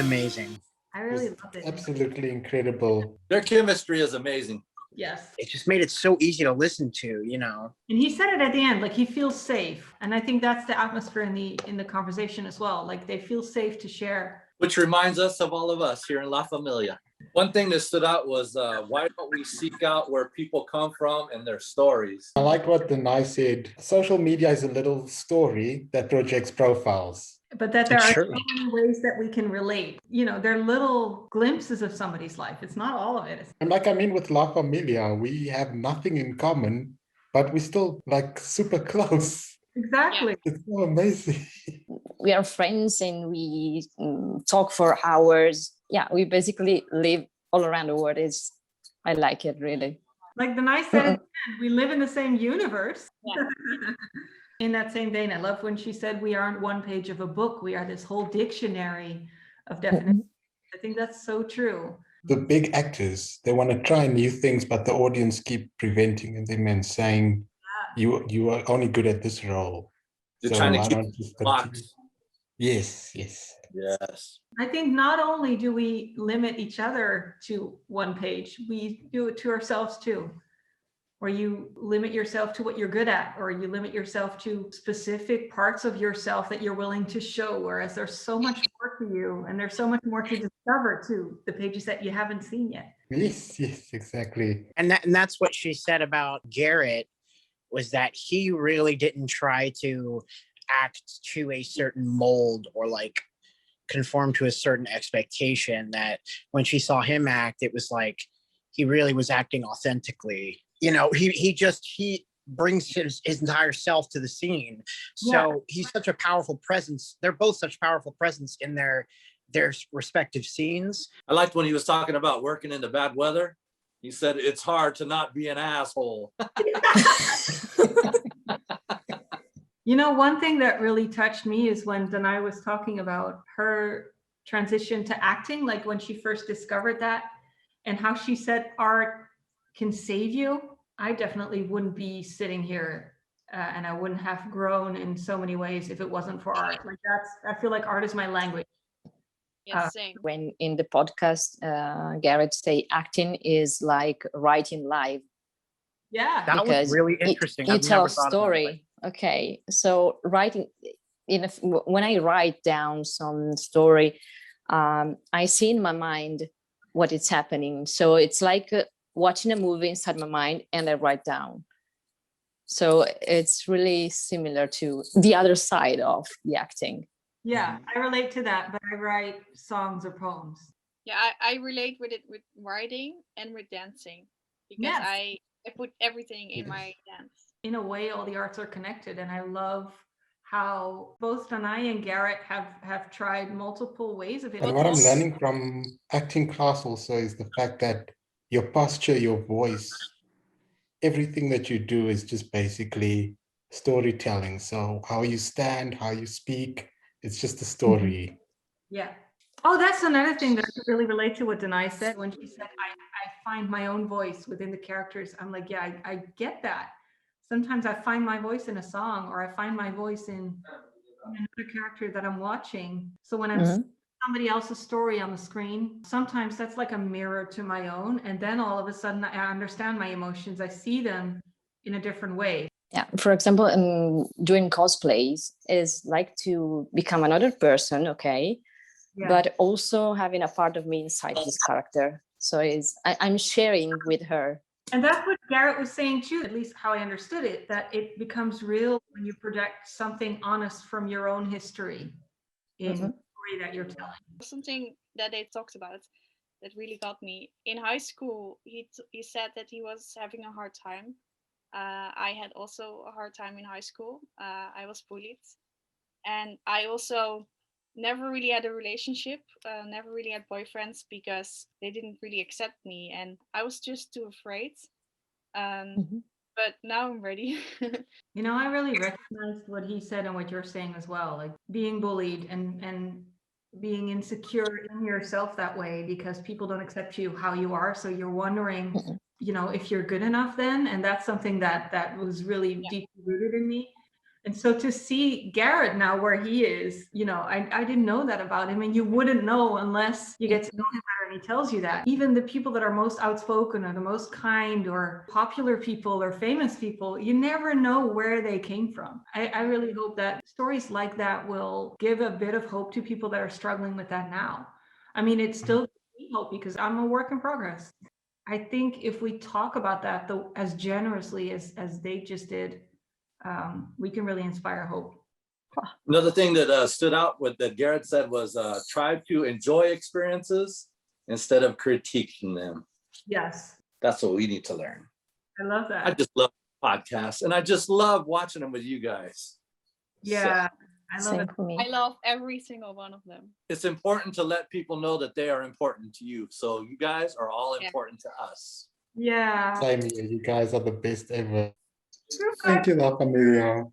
amazing. I really loved it. Absolutely incredible. Their chemistry is amazing. Yes. It just made it so easy to listen to, you know. And he said it at the end, like he feels safe. And I think that's the atmosphere in the conversation as well. Like they feel safe to share. Which reminds us of all of us here in La Familia. One thing that stood out was why don't we seek out where people come from and their stories? I like what Danay said. Social media is a little story that projects profiles. But that there are Sure. so many ways that we can relate. You know, they're little glimpses of somebody's life. It's not all of it. And like I mean with La Familia, we have nothing in common, but we're still like super close. Exactly. It's so amazing. We are friends and we talk for hours. Yeah, we basically live all around the world. I like it really. Like the nice said, at the end, we live in the same universe. Yeah. In that same vein, I love when she said, we aren't one page of a book. We are this whole dictionary of definitions. I think that's so true. The big actors, they want to try new things, but the audience keep preventing them and saying, you are only good at this role. They're So trying to why keep don't you box. continue? Yes, yes. Yes. I think not only do we limit each other to one page, we do it to ourselves too. Where you limit yourself to what you're good at, or you limit yourself to specific parts of yourself that you're willing to show, whereas there's so much more to you and there's so much more to discover too, the pages that you haven't seen yet. Yes, yes, exactly. And that's what she said about Garret, was that he really didn't try to act to a certain mold or like conform to a certain expectation. That when she saw him act, it was like he really was acting authentically. You know, he brings his entire self to the scene. So he's such a powerful presence. They're both such powerful presence in their respective scenes. I liked when he was talking about working in the bad weather. He said, it's hard to not be an asshole. You know, one thing that really touched me is when Danay was talking about her transition to acting, like when she first discovered that and how she said art can save you. I definitely wouldn't be sitting here and I wouldn't have grown in so many ways if it wasn't for art. Like I feel like art is my language. Yeah, same. When in the podcast, Garrett say acting is like writing live. Yeah. That was really interesting. You tell a story. Okay, so writing when I write down some story, I see in my mind what is happening. So it's like watching a movie inside my mind, and I write down. So it's really similar to the other side of the acting. Yeah, I relate to that, but I write songs or poems. Yeah, I relate with it with writing and with dancing, because Yes. I put everything in my dance. In a way, all the arts are connected, and I love how both Danay and Garret have tried multiple ways of it. And what I'm learning from acting class also is the fact that your posture, your voice, everything that you do is just basically storytelling. So how you stand, how you speak, it's just a story. Yeah. Oh, that's another thing that I really relate to what Danay said when she said, I find my own voice within the characters. I'm like, yeah, I get that. Sometimes I find my voice in a song, or I find my voice in another character that I'm watching. So when I'm seeing somebody else's story on the screen, sometimes that's like a mirror to my own. And then all of a sudden I understand my emotions. I see them in a different way. Yeah, for example, doing cosplays is like to become another person, okay? Yeah. But also having a part of me inside this character. So I'm sharing with her. And that's what Garret was saying too, at least how I understood it, that it becomes real when you project something honest from your own history in the story that you're telling. Something that they talked about that really got me. In high school, he said that he was having a hard time. I had also a hard time in high school. I was bullied. And I also never really had a relationship, never really had boyfriends, because they didn't really accept me. And I was just too afraid. But now I'm ready. You know, I really recognized what he said and what you're saying as well, like being bullied and being insecure in yourself that way because people don't accept you how you are. So you're wondering, you know, if you're good enough then. And that's something that was really deeply rooted in me. And so to see Garret now where he is, you know, I didn't know that about him, and you wouldn't know unless you get to know him better and he tells you that. Even the people that are most outspoken or the most kind or popular people or famous people, you never know where they came from. I really hope that stories like that will give a bit of hope to people that are struggling with that now. I mean, it's still gives me hope because I'm a work in progress. I think if we talk about that though as generously as they just did, we can really inspire hope. Another thing that stood out what that Garrett said was try to enjoy experiences instead of critiquing them. Yes, That's what we need to learn. I love I that. just love podcasts and I just love watching them with you guys. Yeah, I love Same it. for me. I love every single one of them. It's important to let people know that they are important to you. So you guys are all Yeah. important to us. Yeah. Same here. You guys are the best ever. Thank you, La Familia.